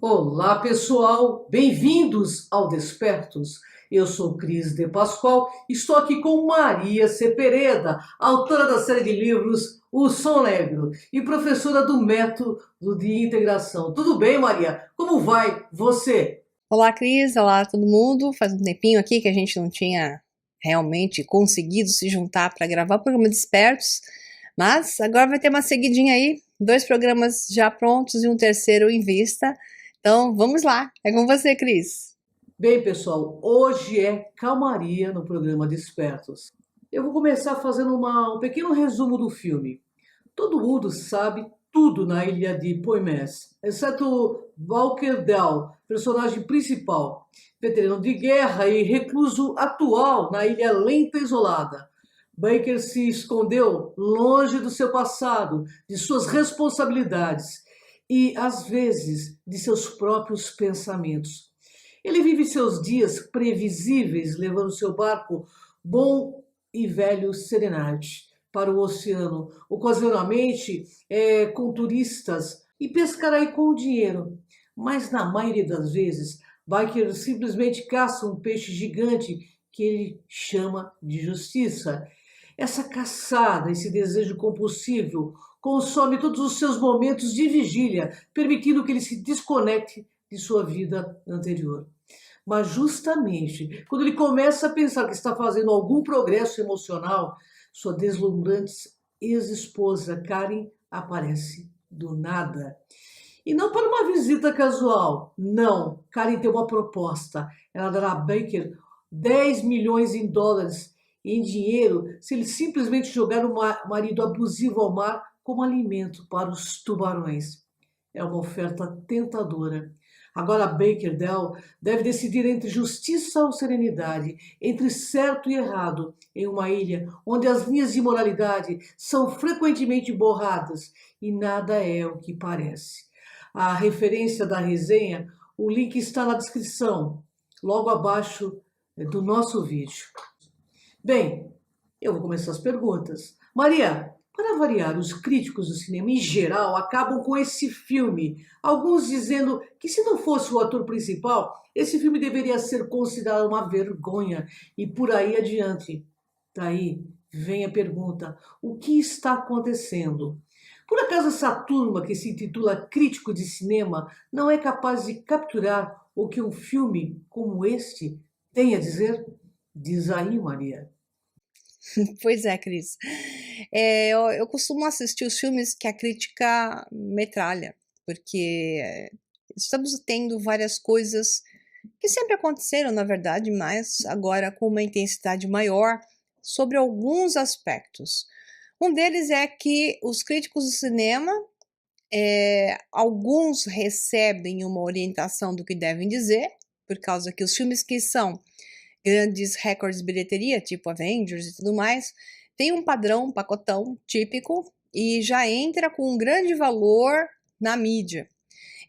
Olá, pessoal! Bem-vindos ao Despertos. Eu sou Cris de Pascoal, estou aqui com Maria Cepereda, autora da série de livros O Som Negro e professora do método de integração. Tudo bem, Maria? Como vai você? Olá, Cris. Olá, todo mundo. Faz um tempinho aqui que a gente não tinha realmente conseguido se juntar para gravar o programa Despertos, mas agora vai ter uma seguidinha aí, dois programas já prontos e um terceiro em vista. Então, vamos lá. É com você, Cris. Bem, pessoal, hoje é calmaria no programa Despertos. Eu vou começar fazendo um pequeno resumo do filme. Todo mundo sabe tudo na ilha de Poimés, exceto Walker Dell, personagem principal, veterano de guerra e recluso atual na ilha lenta e isolada. Baker se escondeu longe do seu passado, de suas responsabilidades e, às vezes, de seus próprios pensamentos. Ele vive seus dias previsíveis, levando seu barco bom e velho Serenade para o oceano, ocasionalmente com turistas e pescar aí com o dinheiro. Mas na maioria das vezes, Biker simplesmente caça um peixe gigante que ele chama de justiça. Essa caçada, esse desejo compulsivo, consome todos os seus momentos de vigília, permitindo que ele se desconecte de sua vida anterior. Mas justamente quando ele começa a pensar que está fazendo algum progresso emocional, sua deslumbrante ex-esposa Karen aparece do nada. E não para uma visita casual. Não, Karen tem uma proposta. Ela dará a Baker 10 milhões em dólares em dinheiro se ele simplesmente jogar o marido abusivo ao mar como alimento para os tubarões. É uma oferta tentadora. Agora Baker Dell deve decidir entre justiça ou serenidade, entre certo e errado, em uma ilha onde as linhas de moralidade são frequentemente borradas e nada é o que parece. A referência da resenha, o link está na descrição, logo abaixo do nosso vídeo. Bem, eu vou começar as perguntas. Maria, para variar, os críticos do cinema em geral acabam com esse filme. Alguns dizendo que se não fosse o ator principal, esse filme deveria ser considerado uma vergonha e por aí adiante. Daí vem a pergunta: o que está acontecendo? Por acaso essa turma que se intitula crítico de cinema não é capaz de capturar o que um filme como este tem a dizer? Diz aí, Maria. Pois é, Cris. Eu costumo assistir os filmes que a crítica metralha, porque estamos tendo várias coisas que sempre aconteceram, na verdade, mas agora com uma intensidade maior sobre alguns aspectos. Um deles é que os críticos do cinema, alguns recebem uma orientação do que devem dizer, por causa que os filmes que são grandes recordes de bilheteria, tipo Avengers e tudo mais, tem um padrão, um pacotão típico e já entra com um grande valor na mídia.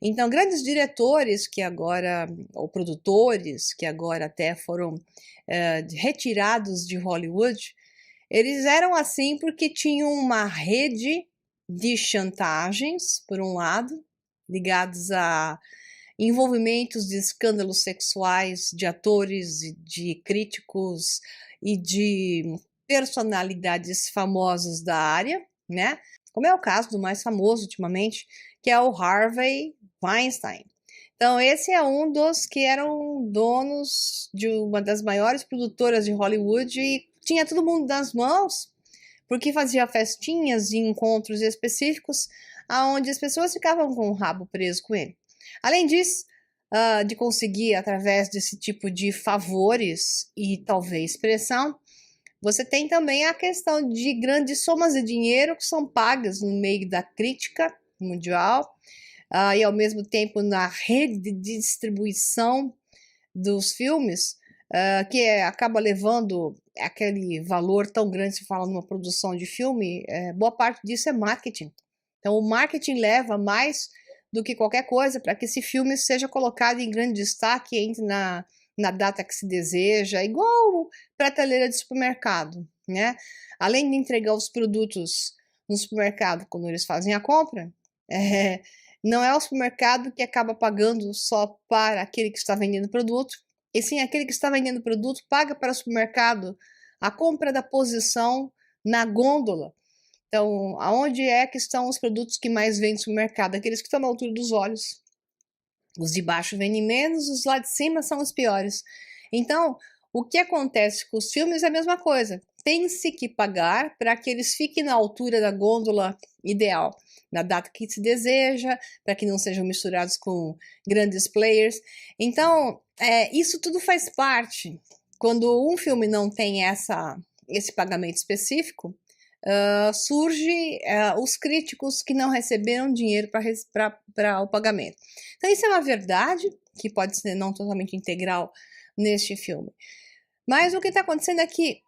Então, grandes diretores que agora, ou produtores que agora até foram retirados de Hollywood, eles eram assim porque tinham uma rede de chantagens, por um lado, ligados a envolvimentos de escândalos sexuais de atores e de críticos e de personalidades famosas da área, né? Como é o caso do mais famoso ultimamente, que é o Harvey Weinstein. Então, esse é um dos que eram donos de uma das maiores produtoras de Hollywood e tinha todo mundo nas mãos, porque fazia festinhas e encontros específicos aonde as pessoas ficavam com o rabo preso com ele. Além disso, de conseguir através desse tipo de favores e talvez pressão, você tem também a questão de grandes somas de dinheiro que são pagas no meio da crítica mundial e ao mesmo tempo na rede de distribuição dos filmes, que acaba levando aquele valor tão grande, se fala numa produção de filme, boa parte disso é marketing. Então o marketing leva mais do que qualquer coisa para que esse filme seja colocado em grande destaque, entre na data que se deseja, igual prateleira de supermercado, né? Além de entregar os produtos no supermercado quando eles fazem a compra, não é o supermercado que acaba pagando só para aquele que está vendendo o produto, e sim aquele que está vendendo o produto paga para o supermercado a compra da posição na gôndola. Então, aonde é que estão os produtos que mais vendem no supermercado? Aqueles que estão na altura dos olhos. Os de baixo vendem menos, os lá de cima são os piores. Então, o que acontece com os filmes é a mesma coisa. Tem-se que pagar para que eles fiquem na altura da gôndola ideal, na data que se deseja, para que não sejam misturados com grandes players. Então, isso tudo faz parte. Quando um filme não tem esse pagamento específico, surge os críticos que não receberam dinheiro para o pagamento. Então, isso é uma verdade que pode ser não totalmente integral neste filme. Mas o que está acontecendo é que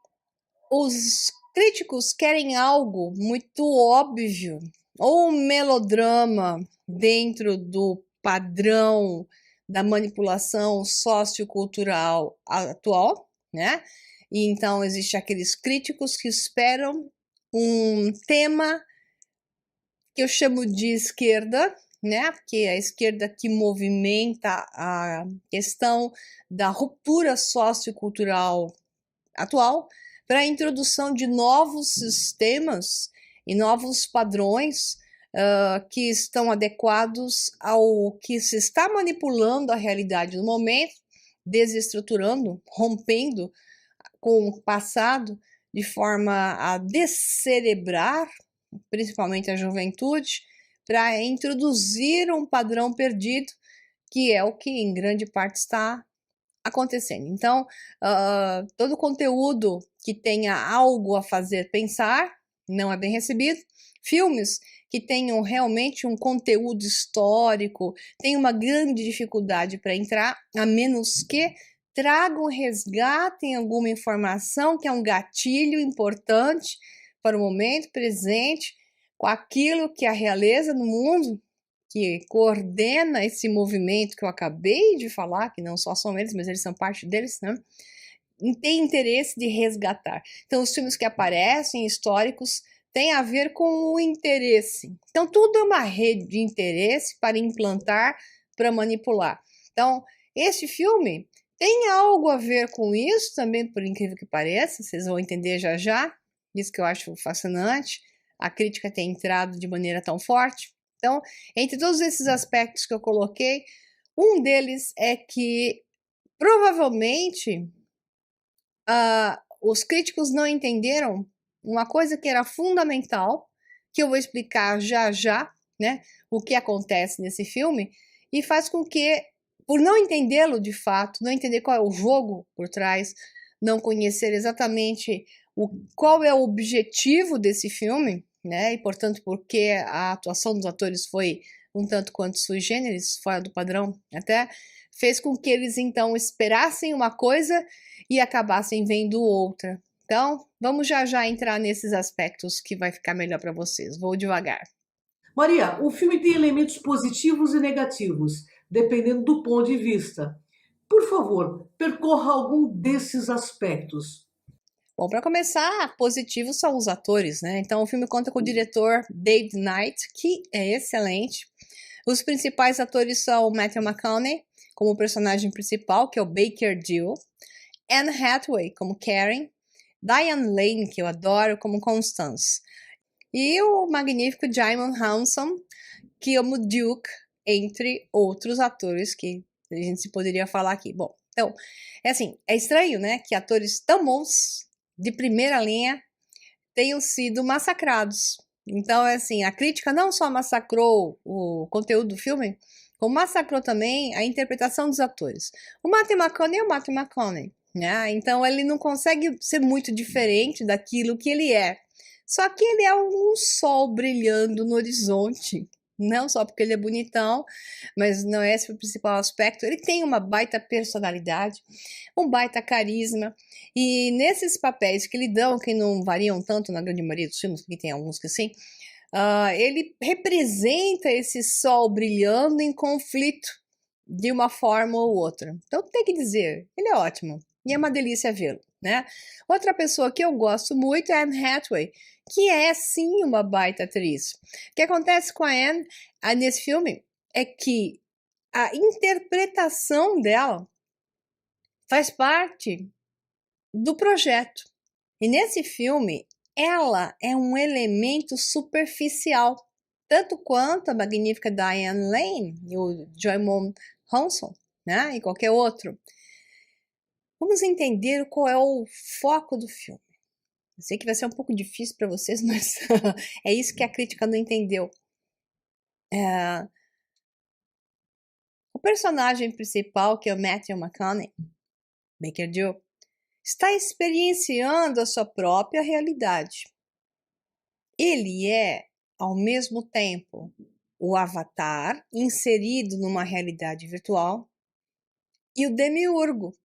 os críticos querem algo muito óbvio, ou um melodrama dentro do padrão da manipulação sociocultural atual, né? E então existem aqueles críticos que esperam um tema que eu chamo de esquerda, né? Porque é a esquerda que movimenta a questão da ruptura sociocultural atual para a introdução de novos sistemas e novos padrões que estão adequados ao que se está manipulando a realidade no momento, desestruturando, rompendo com o passado, de forma a descerebrar, principalmente a juventude, para introduzir um padrão perdido, que é o que em grande parte está acontecendo. Então, todo conteúdo que tenha algo a fazer pensar não é bem recebido. Filmes que tenham realmente um conteúdo histórico têm uma grande dificuldade para entrar, a menos que tragam, resgatem alguma informação que é um gatilho importante para o momento presente, com aquilo que a realeza no mundo, que coordena esse movimento que eu acabei de falar, que não só são eles, mas eles são parte deles, né? Tem interesse de resgatar. Então, os filmes que aparecem, históricos, têm a ver com o interesse. Então, tudo é uma rede de interesse para implantar, para manipular. Então, esse filme tem algo a ver com isso também, por incrível que pareça, vocês vão entender já já, isso que eu acho fascinante, a crítica ter entrado de maneira tão forte. Então, entre todos esses aspectos que eu coloquei, um deles é que provavelmente os críticos não entenderam uma coisa que era fundamental, que eu vou explicar já já, né, o que acontece nesse filme, e faz com que, por não entendê-lo de fato, não entender qual é o jogo por trás, não conhecer exatamente qual é o objetivo desse filme, né, e portanto porque a atuação dos atores foi um tanto quanto sui generis, fora do padrão até, fez com que eles então esperassem uma coisa e acabassem vendo outra. Então, vamos já já entrar nesses aspectos que vai ficar melhor para vocês. Vou devagar. Maria, o filme tem elementos positivos e negativos, dependendo do ponto de vista. Por favor, percorra algum desses aspectos. Bom, para começar, positivos são os atores, né? Então, o filme conta com o diretor David Knight, que é excelente. Os principais atores são Matthew McConaughey, como personagem principal, que é o Baker Dill, Anne Hathaway, como Karen, Diane Lane, que eu adoro, como Constance, e o magnífico Djimon Hounsou, que é o Duke, entre outros atores que a gente poderia falar aqui. Bom, então, é estranho, né, que atores tão bons, de primeira linha, tenham sido massacrados. Então, a crítica não só massacrou o conteúdo do filme, como massacrou também a interpretação dos atores. O Matthew McConaughey é o Matthew McConaughey, né? Então, ele não consegue ser muito diferente daquilo que ele é. Só que ele é um sol brilhando no horizonte. Não só porque ele é bonitão, mas não é esse o principal aspecto. Ele tem uma baita personalidade, um baita carisma. E nesses papéis que ele dão, que não variam tanto na grande maioria dos filmes, porque tem alguns que sim, ele representa esse sol brilhando em conflito de uma forma ou outra. Então tem que dizer, ele é ótimo. E é uma delícia vê-lo, né? Outra pessoa que eu gosto muito é Anne Hathaway, que é sim uma baita atriz. O que acontece com a Anne nesse filme é que a interpretação dela faz parte do projeto. E nesse filme, ela é um elemento superficial, tanto quanto a magnífica Diane Lane e o Djimon Hounsou, né? E qualquer outro. Vamos entender qual é o foco do filme. Eu sei que vai ser um pouco difícil para vocês, mas é isso que a crítica não entendeu. O personagem principal, que é o Matthew McConaughey, Baker Joe, está experienciando a sua própria realidade. Ele é, ao mesmo tempo, o avatar inserido numa realidade virtual e o demiurgo,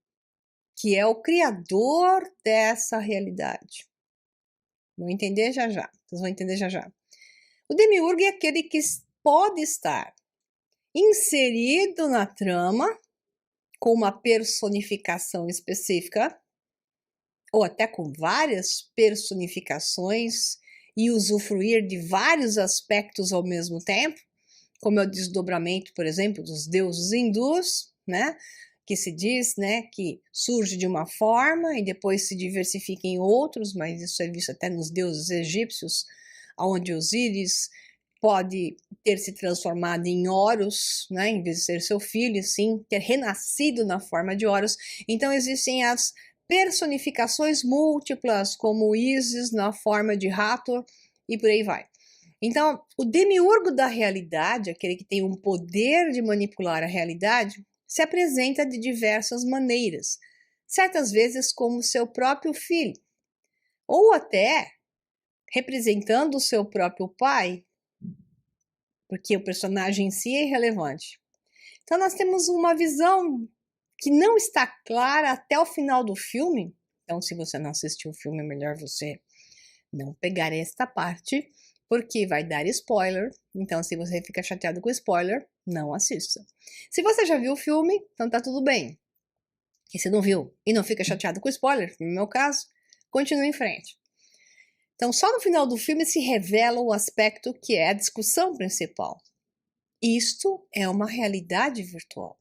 que é o criador dessa realidade. Vão entender já já. Vocês vão entender já já. O demiurgo é aquele que pode estar inserido na trama com uma personificação específica ou até com várias personificações e usufruir de vários aspectos ao mesmo tempo, como é o desdobramento, por exemplo, dos deuses hindus, né? Que se diz, né, que surge de uma forma e depois se diversifica em outros, mas isso é visto até nos deuses egípcios, onde Osíris pode ter se transformado em Horus, né, em vez de ser seu filho, sim, ter renascido na forma de Horus. Então existem as personificações múltiplas, como Ísis na forma de Hathor e por aí vai. Então, o demiurgo da realidade, aquele que tem um poder de manipular a realidade, se apresenta de diversas maneiras, certas vezes como seu próprio filho, ou até representando o seu próprio pai, porque o personagem em si é irrelevante. Então nós temos uma visão que não está clara até o final do filme. Então, se você não assistiu o filme, é melhor você não pegar esta parte, porque vai dar spoiler. Então, se você fica chateado com spoiler, não assista. Se você já viu o filme, então tá tudo bem. E se não viu e não fica chateado com spoiler, no meu caso, continue em frente. Então, só no final do filme se revela o aspecto que é a discussão principal. Isto é uma realidade virtual.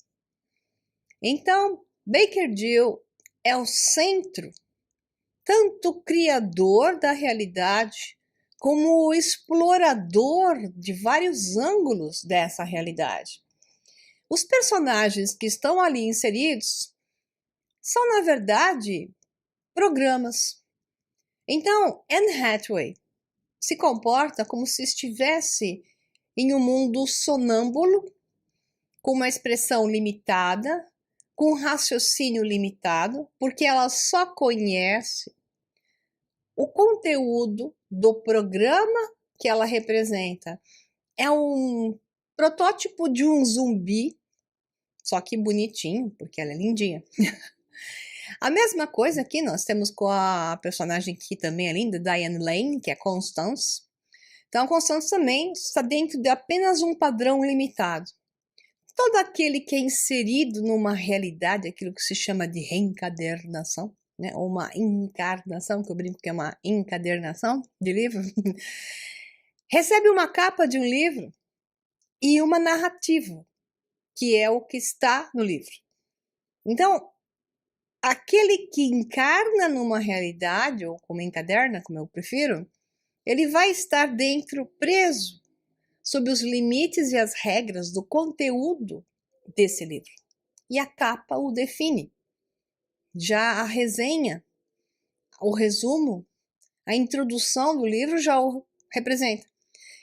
Então, Baker Dill é o centro, tanto criador da realidade, como o explorador de vários ângulos dessa realidade. Os personagens que estão ali inseridos são, na verdade, programas. Então, Anne Hathaway se comporta como se estivesse em um mundo sonâmbulo, com uma expressão limitada, com um raciocínio limitado, porque ela só conhece o conteúdo do programa que ela representa. É um protótipo de um zumbi, só que bonitinho, porque ela é lindinha. A mesma coisa aqui nós temos com a personagem que também é linda, Diane Lane, que é Constance. Então a Constance também está dentro de apenas um padrão limitado. Todo aquele que é inserido numa realidade, aquilo que se chama de reencadernação, né? Ou uma encarnação, que eu brinco que é uma encadernação de livro, recebe uma capa de um livro e uma narrativa, que é o que está no livro. Então, aquele que encarna numa realidade, ou como encaderna, como eu prefiro, ele vai estar dentro, preso, sob os limites e as regras do conteúdo desse livro. E a capa o define. Já a resenha, o resumo, a introdução do livro já o representa.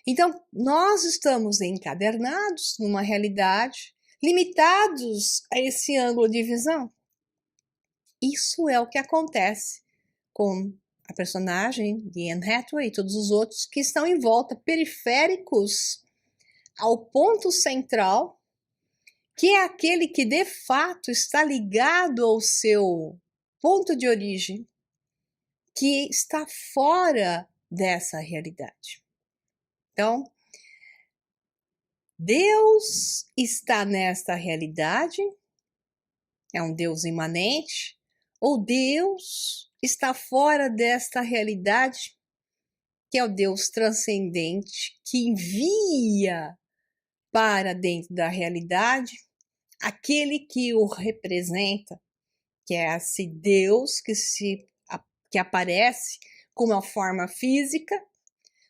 Então, nós estamos encadernados numa realidade, limitados a esse ângulo de visão. Isso é o que acontece com a personagem de Anne Hathaway e todos os outros que estão em volta, periféricos ao ponto central, que é aquele que de fato está ligado ao seu ponto de origem, que está fora dessa realidade. Então, Deus está nesta realidade, é um Deus imanente, ou Deus está fora desta realidade, que é o Deus transcendente, que envia para dentro da realidade aquele que o representa, que é esse Deus que aparece com uma forma física,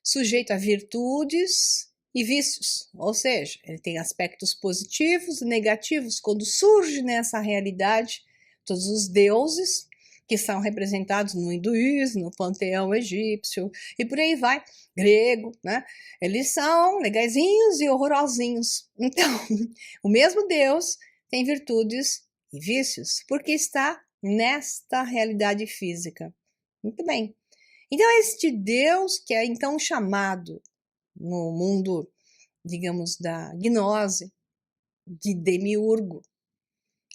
sujeito a virtudes e vícios, ou seja, ele tem aspectos positivos e negativos. Quando surge nessa realidade todos os deuses que são representados no hinduísmo, no panteão egípcio e por aí vai, grego, né? Eles são legaizinhos e horrorosinhos. Então, o mesmo Deus tem virtudes e vícios, porque está nesta realidade física. Muito bem. Então, este Deus que é então chamado no mundo, digamos, da gnose, de demiurgo,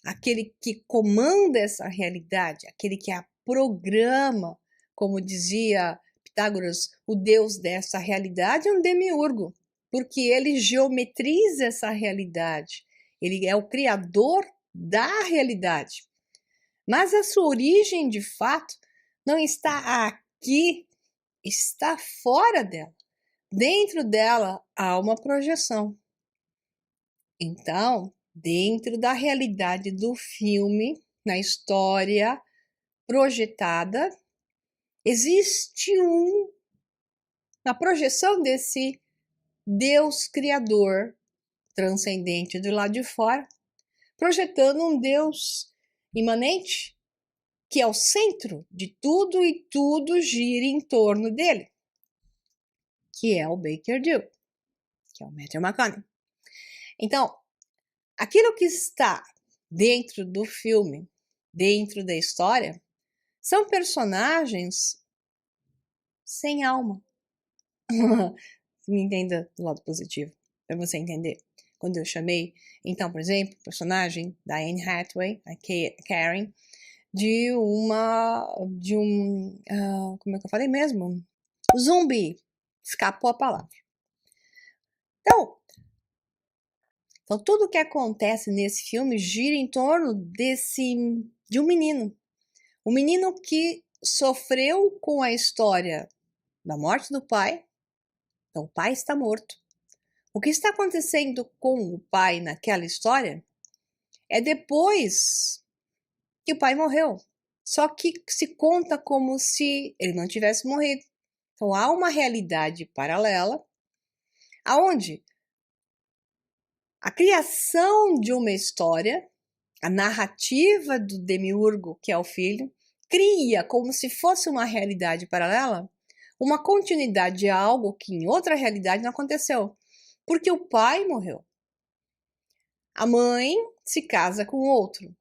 aquele que comanda essa realidade, aquele que a programa, como dizia Pitágoras, o Deus dessa realidade é um demiurgo, porque ele geometriza essa realidade, ele é o criador da realidade. Mas a sua origem, de fato, não está aqui, está fora dela. Dentro dela há uma projeção. Então, dentro da realidade do filme, na história projetada, existe uma projeção desse Deus criador transcendente do lado de fora, projetando um Deus imanente que é o centro de tudo e tudo gira em torno dele, que é o Baker Dill, que é o Matthew McConaughey. Então, aquilo que está dentro do filme, dentro da história, são personagens sem alma. Me entenda do lado positivo, para você entender. Quando eu chamei, então, por exemplo, o personagem da Anne Hathaway, a Karen, como é que eu falei mesmo? Zumbi. Escapou a palavra. Então, tudo o que acontece nesse filme gira em torno de um menino. Um menino que sofreu com a história da morte do pai. Então, o pai está morto. O que está acontecendo com o pai naquela história é depois que o pai morreu. Só que se conta como se ele não tivesse morrido. Então, há uma realidade paralela aonde a criação de uma história, a narrativa do demiurgo, que é o filho, cria como se fosse uma realidade paralela, uma continuidade de algo que em outra realidade não aconteceu, porque o pai morreu. A mãe se casa com outro.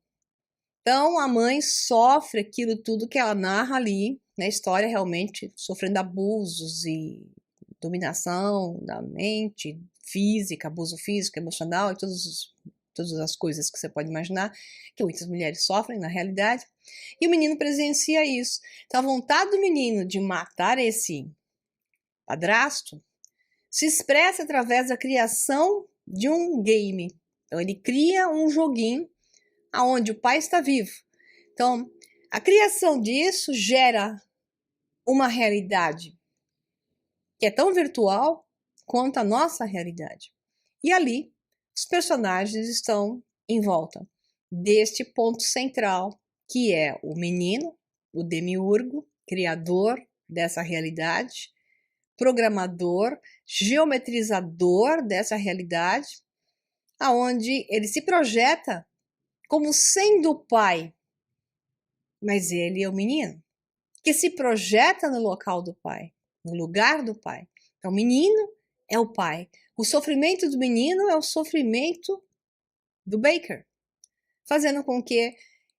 Então, a mãe sofre aquilo tudo que ela narra ali na história, realmente sofrendo abusos e dominação da mente, física, abuso físico, emocional e todas as coisas que você pode imaginar, que muitas mulheres sofrem na realidade. E o menino presencia isso. Então, a vontade do menino de matar esse padrasto se expressa através da criação de um game. Então, ele cria um joguinho onde o pai está vivo. Então, a criação disso gera uma realidade que é tão virtual quanto a nossa realidade. E ali, os personagens estão em volta deste ponto central, que é o menino, o demiurgo, criador dessa realidade, programador, geometrizador dessa realidade, aonde ele se projeta como sendo o pai, mas ele é o menino, que se projeta no local do pai, no lugar do pai. Então, o menino é o pai. O sofrimento do menino é o sofrimento do Baker, fazendo com que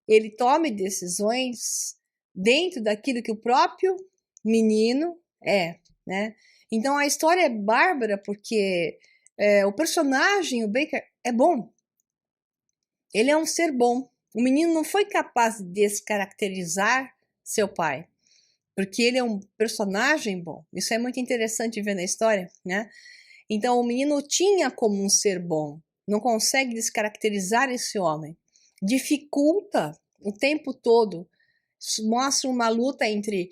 ele tome decisões dentro daquilo que o próprio menino é, né? Então, a história é bárbara porque o personagem, o Baker, é bom. Ele é um ser bom. O menino não foi capaz de descaracterizar seu pai, porque ele é um personagem bom. Isso é muito interessante ver na história, né? Então, o menino tinha como um ser bom, não consegue descaracterizar esse homem. Dificulta o tempo todo, mostra uma luta entre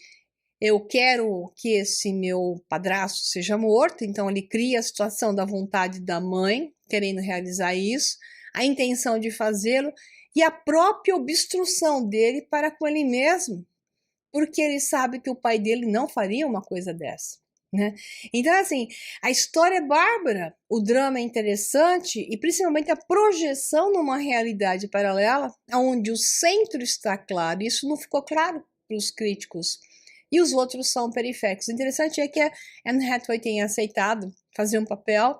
eu quero que esse meu padrasto seja morto, então ele cria a situação da vontade da mãe, querendo realizar isso, a intenção de fazê-lo e a própria obstrução dele para com ele mesmo, porque ele sabe que o pai dele não faria uma coisa dessa. Né? Então, assim, a história é bárbara, o drama é interessante e principalmente a projeção numa realidade paralela, onde o centro está claro, e isso não ficou claro para os críticos, e os outros são periféricos. O interessante é que a Anne Hathaway tem aceitado fazer um papel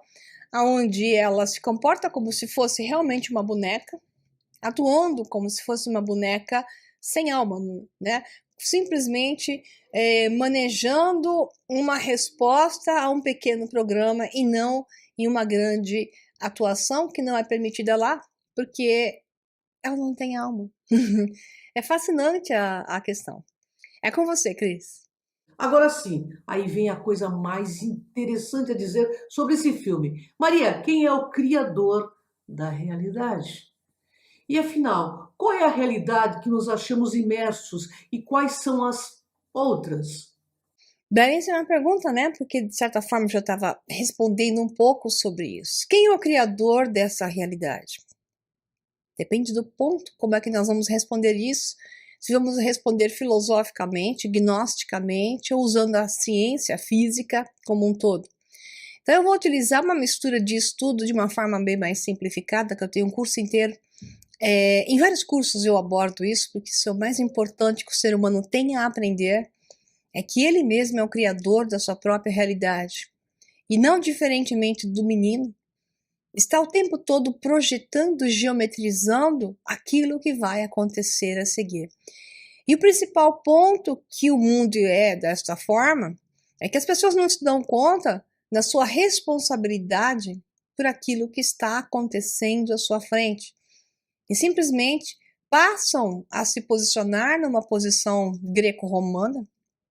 onde ela se comporta como se fosse realmente uma boneca, atuando como se fosse uma boneca sem alma, né? Simplesmente manejando uma resposta a um pequeno programa e não em uma grande atuação que não é permitida lá, porque ela não tem alma. É fascinante a questão. É com você, Cris. Agora sim, aí vem a coisa mais interessante a dizer sobre esse filme. Maria, quem é o criador da realidade? E afinal, qual é a realidade que nos achamos imersos e quais são as outras? Belíssima pergunta, né? Porque de certa forma eu já estava respondendo um pouco sobre isso. Quem é o criador dessa realidade? Depende do ponto, como é que nós vamos responder isso. Se vamos responder filosoficamente, gnosticamente, ou usando a ciência, a física como um todo. Então eu vou utilizar uma mistura de estudo de uma forma bem mais simplificada, que eu tenho um curso inteiro. Em vários cursos eu abordo isso, porque isso é o mais importante que o ser humano tem a aprender, é que ele mesmo é o criador da sua própria realidade. E não diferentemente do menino, está o tempo todo projetando, geometrizando aquilo que vai acontecer a seguir. E o principal ponto que o mundo é desta forma é que as pessoas não se dão conta da sua responsabilidade por aquilo que está acontecendo à sua frente. E simplesmente passam a se posicionar numa posição greco-romana,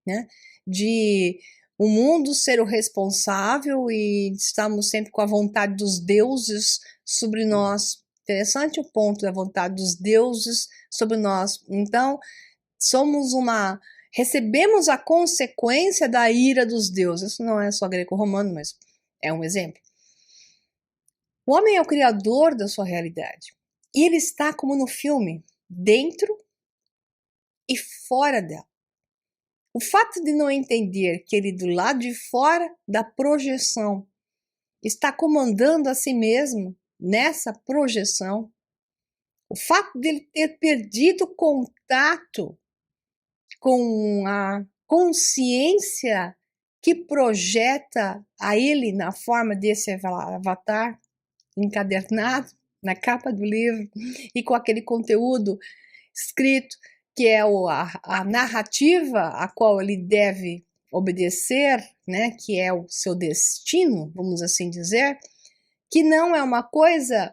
né, de o mundo ser o responsável e estamos sempre com a vontade dos deuses sobre nós. Interessante o ponto da vontade dos deuses sobre nós. Então, recebemos a consequência da ira dos deuses. Isso não é só greco-romano, mas é um exemplo. O homem é o criador da sua realidade. E ele está, como no filme, dentro e fora dela. O fato de não entender que ele do lado de fora da projeção está comandando a si mesmo nessa projeção, o fato de ele ter perdido contato com a consciência que projeta a ele na forma desse avatar encadernado na capa do livro e com aquele conteúdo escrito que é a narrativa a qual ele deve obedecer, né, que é o seu destino, vamos assim dizer, que não é uma coisa,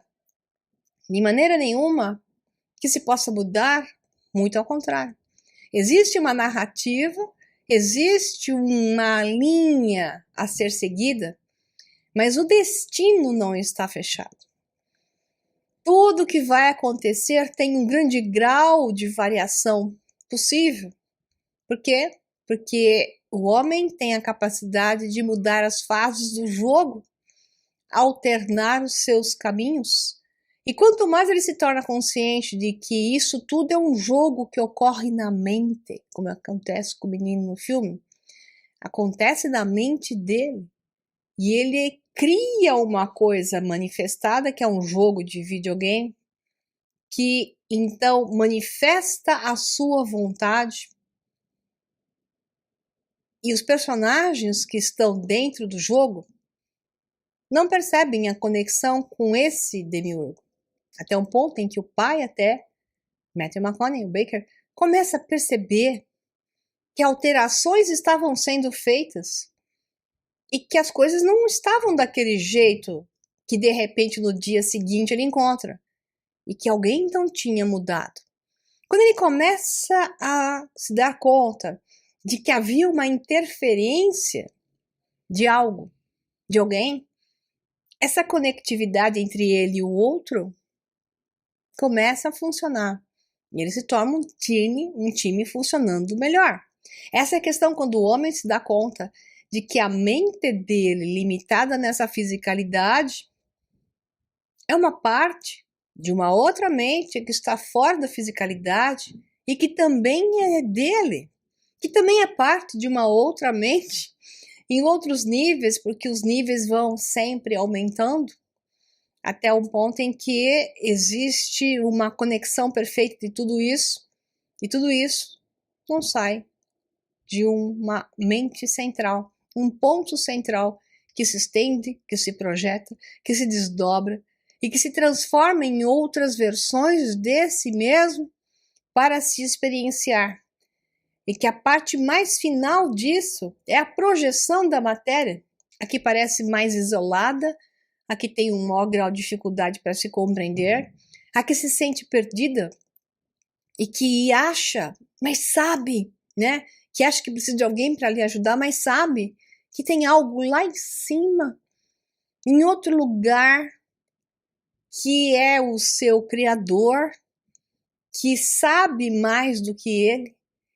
de maneira nenhuma, que se possa mudar, muito ao contrário. Existe uma narrativa, existe uma linha a ser seguida, mas o destino não está fechado. Tudo que vai acontecer tem um grande grau de variação possível. Por quê? Porque o homem tem a capacidade de mudar as fases do jogo, alternar os seus caminhos. E quanto mais ele se torna consciente de que isso tudo é um jogo que ocorre na mente, como acontece com o menino no filme, acontece na mente dele, e ele cria uma coisa manifestada, que é um jogo de videogame, que então manifesta a sua vontade. E os personagens que estão dentro do jogo não percebem a conexão com esse demiurgo. Até um ponto em que o pai até, Matthew McConaughey, o Baker, começa a perceber que alterações estavam sendo feitas e que as coisas não estavam daquele jeito que de repente no dia seguinte ele encontra e que alguém então tinha mudado. Quando ele começa a se dar conta de que havia uma interferência de algo, de alguém, essa conectividade entre ele e o outro começa a funcionar. E ele se torna um time funcionando melhor. Essa é a questão quando o homem se dá conta de que a mente dele, limitada nessa fisicalidade, é uma parte de uma outra mente que está fora da fisicalidade e que também é dele, que também é parte de uma outra mente em outros níveis, porque os níveis vão sempre aumentando até um ponto em que existe uma conexão perfeita de tudo isso, e tudo isso não sai de uma mente central, um ponto central que se estende, que se projeta, que se desdobra e que se transforma em outras versões de si mesmo para se experienciar. E que a parte mais final disso é a projeção da matéria, a que parece mais isolada, a que tem um maior grau de dificuldade para se compreender, a que se sente perdida e que acha, mas sabe, né? Que acha que precisa de alguém para lhe ajudar, mas sabe que tem algo lá em cima, em outro lugar, que é o seu Criador, que sabe mais do que ele,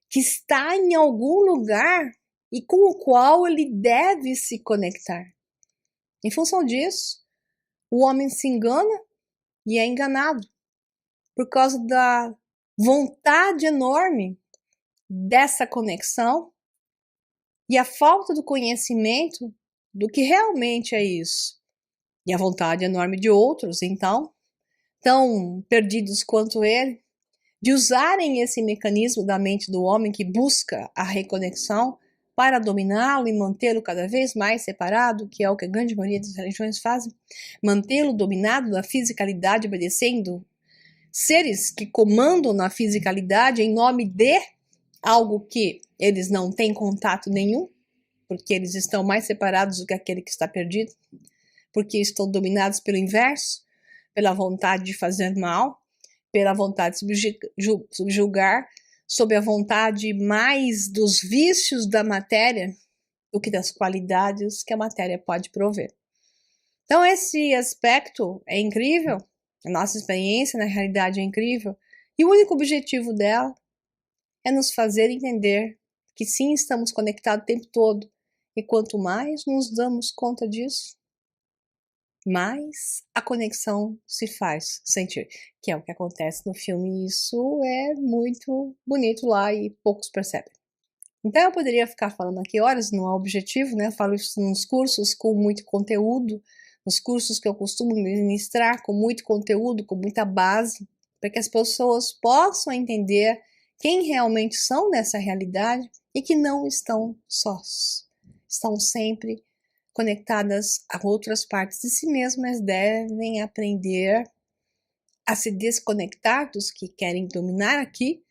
que está em algum lugar e com o qual ele deve se conectar. Em função disso, o homem se engana e é enganado por causa da vontade enorme dessa conexão e a falta do conhecimento do que realmente é isso. E a vontade enorme de outros, então, tão perdidos quanto ele, de usarem esse mecanismo da mente do homem que busca a reconexão para dominá-lo e mantê-lo cada vez mais separado, que é o que a grande maioria das religiões fazem, mantê-lo dominado na fisicalidade, obedecendo seres que comandam na fisicalidade em nome de algo que eles não têm contato nenhum, porque eles estão mais separados do que aquele que está perdido, porque estão dominados pelo inverso, pela vontade de fazer mal, pela vontade de subjugar, sob a vontade mais dos vícios da matéria do que das qualidades que a matéria pode prover. Então esse aspecto é incrível, a nossa experiência na realidade é incrível, e o único objetivo dela é nos fazer entender que sim, estamos conectados o tempo todo, e quanto mais nos damos conta disso, mais a conexão se faz sentir, que é o que acontece no filme, e isso é muito bonito lá e poucos percebem. Então eu poderia ficar falando aqui horas, não é objetivo, né? Eu falo isso nos cursos com muito conteúdo, nos cursos que eu costumo ministrar com muito conteúdo, com muita base, para que as pessoas possam entender quem realmente são nessa realidade e que não estão sós, estão sempre conectadas a outras partes de si mesmas, devem aprender a se desconectar dos que querem dominar aqui,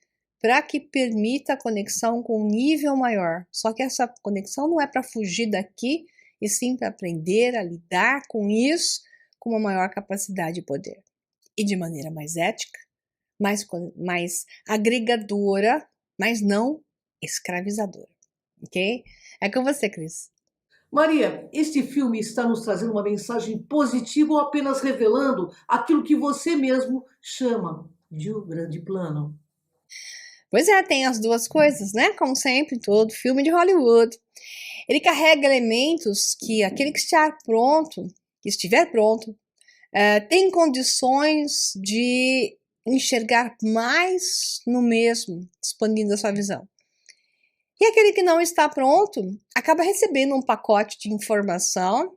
para que permita a conexão com um nível maior. Só que essa conexão não é para fugir daqui, e sim para aprender a lidar com isso com uma maior capacidade e poder. E de maneira mais ética, mais agregadora, mas não escravizadora. Ok? É com você, Cris. Maria, este filme está nos trazendo uma mensagem positiva ou apenas revelando aquilo que você mesmo chama de um grande plano? Pois é, tem as duas coisas, né? Como sempre, todo filme de Hollywood. Ele carrega elementos que aquele que estiver pronto, tem condições de enxergar mais no mesmo, expandindo a sua visão. E aquele que não está pronto acaba recebendo um pacote de informação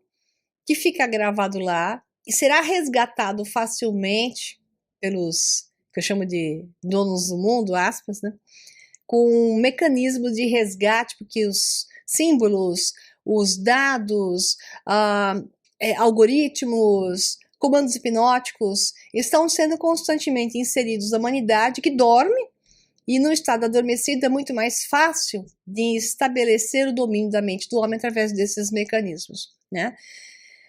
que fica gravado lá e será resgatado facilmente pelos que eu chamo de donos do mundo, aspas, né? Com um mecanismo de resgate, porque os símbolos, os dados, algoritmos, comandos hipnóticos estão sendo constantemente inseridos na humanidade que dorme, e no estado adormecido é muito mais fácil de estabelecer o domínio da mente do homem através desses mecanismos, né?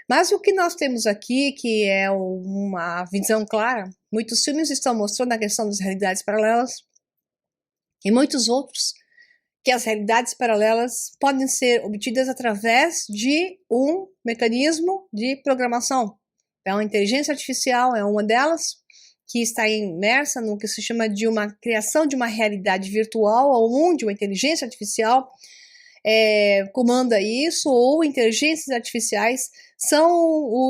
Mas o que nós temos aqui, que é uma visão clara, muitos filmes estão mostrando a questão das realidades paralelas e muitos outros, que as realidades paralelas podem ser obtidas através de um mecanismo de programação. Então, a inteligência artificial é uma delas, que está imersa no que se chama de uma criação de uma realidade virtual, onde uma inteligência artificial comanda isso, ou inteligências artificiais são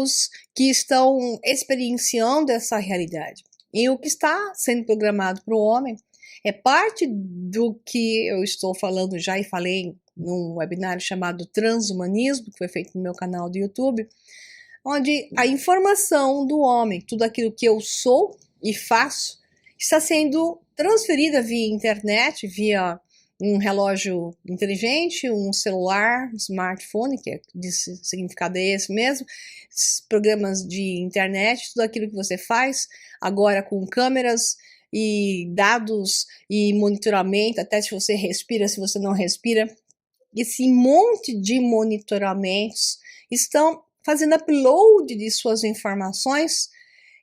os que estão experienciando essa realidade. E o que está sendo programado para o homem é parte do que eu estou falando já e falei num webinário chamado Transhumanismo, que foi feito no meu canal do YouTube, onde a informação do homem, tudo aquilo que eu sou e faço, está sendo transferida via internet, via um relógio inteligente, um celular, um smartphone, que de significado é esse mesmo, programas de internet, tudo aquilo que você faz, agora com câmeras e dados e monitoramento, até se você respira, se você não respira. Esse monte de monitoramentos estão fazendo upload de suas informações,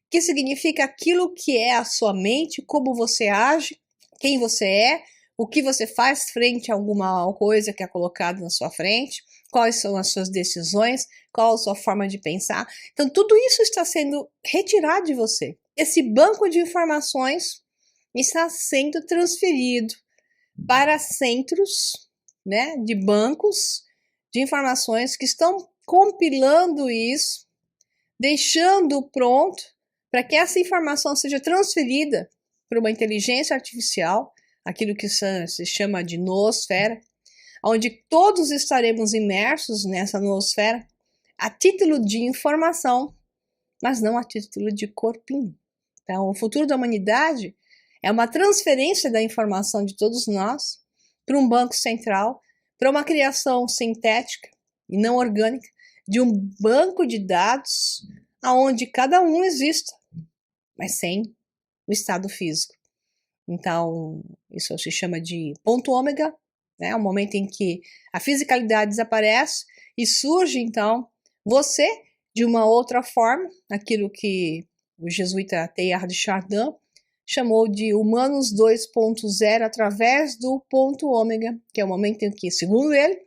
que significa aquilo que é a sua mente, como você age, quem você é, o que você faz frente a alguma coisa que é colocada na sua frente, quais são as suas decisões, qual a sua forma de pensar. Então, tudo isso está sendo retirado de você. Esse banco de informações está sendo transferido para centros, né, de bancos de informações que estão compilando isso, deixando pronto para que essa informação seja transferida para uma inteligência artificial, aquilo que se chama de noosfera, onde todos estaremos imersos nessa noosfera a título de informação, mas não a título de corpinho. Então, o futuro da humanidade é uma transferência da informação de todos nós para um banco central, para uma criação sintética e não orgânica de um banco de dados aonde cada um exista, mas sem o estado físico. Então, isso se chama de ponto ômega, né? O momento em que a fisicalidade desaparece e surge, então, você de uma outra forma, aquilo que o jesuíta Teilhard de Chardin chamou de humanos 2.0 através do ponto ômega, que é o momento em que, segundo ele,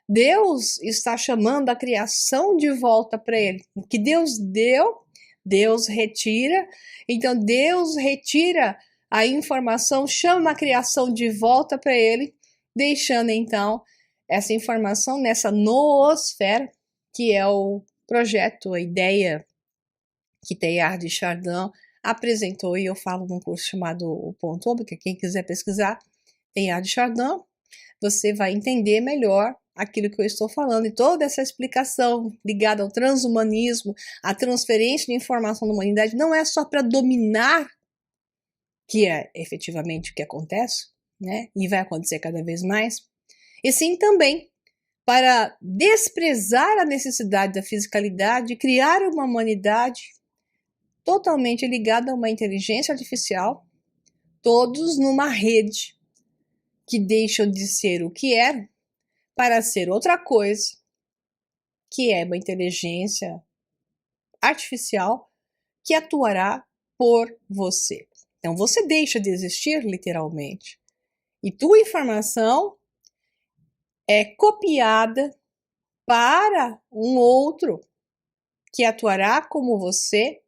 Deus está chamando a criação de volta para ele. O que Deus deu, Deus retira. Então, Deus retira a informação, chama a criação de volta para ele, deixando, então, essa informação nessa noosfera, que é o projeto, a ideia que Teilhard de Chardin apresentou, e eu falo num curso chamado O Ponto Ômega, quem quiser pesquisar, Teilhard de Chardin, você vai entender melhor aquilo que eu estou falando, e toda essa explicação ligada ao transhumanismo, a transferência de informação da humanidade, não é só para dominar, que é efetivamente o que acontece, né? E vai acontecer cada vez mais, e sim também para desprezar a necessidade da fisicalidade e criar uma humanidade totalmente ligada a uma inteligência artificial, todos numa rede que deixam de ser o que eram para ser outra coisa, que é uma inteligência artificial que atuará por você. Então você deixa de existir literalmente e tua informação é copiada para um outro que atuará como você,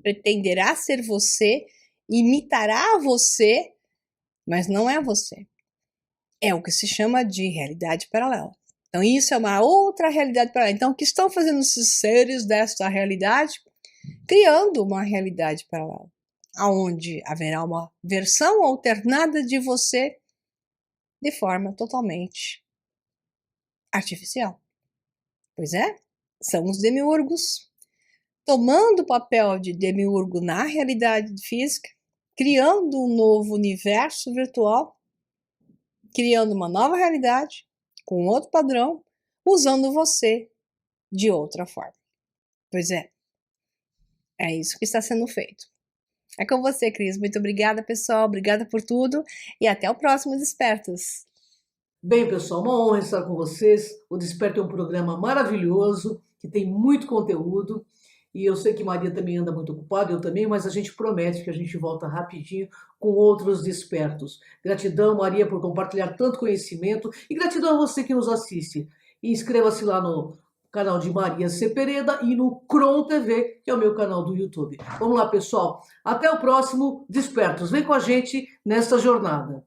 pretenderá ser você, imitará você, mas não é você. É o que se chama de realidade paralela. Então isso é uma outra realidade paralela. Então o que estão fazendo esses seres desta realidade? Criando uma realidade paralela, onde haverá uma versão alternada de você de forma totalmente artificial. Pois é, são os demiurgos tomando o papel de demiurgo na realidade física, criando um novo universo virtual, criando uma nova realidade, com outro padrão, usando você de outra forma. Pois é isso que está sendo feito. É com você, Cris. Muito obrigada, pessoal. Obrigada por tudo e até o próximo Despertos. Bem, pessoal, uma honra estar com vocês. O Desperto é um programa maravilhoso, que tem muito conteúdo. E eu sei que Maria também anda muito ocupada, eu também, mas a gente promete que a gente volta rapidinho com outros despertos. Gratidão, Maria, por compartilhar tanto conhecimento e gratidão a você que nos assiste. E inscreva-se lá no canal de Maria Cepereda e no Cron TV, que é o meu canal do YouTube. Vamos lá, pessoal. Até o próximo Despertos. Vem com a gente nessa jornada.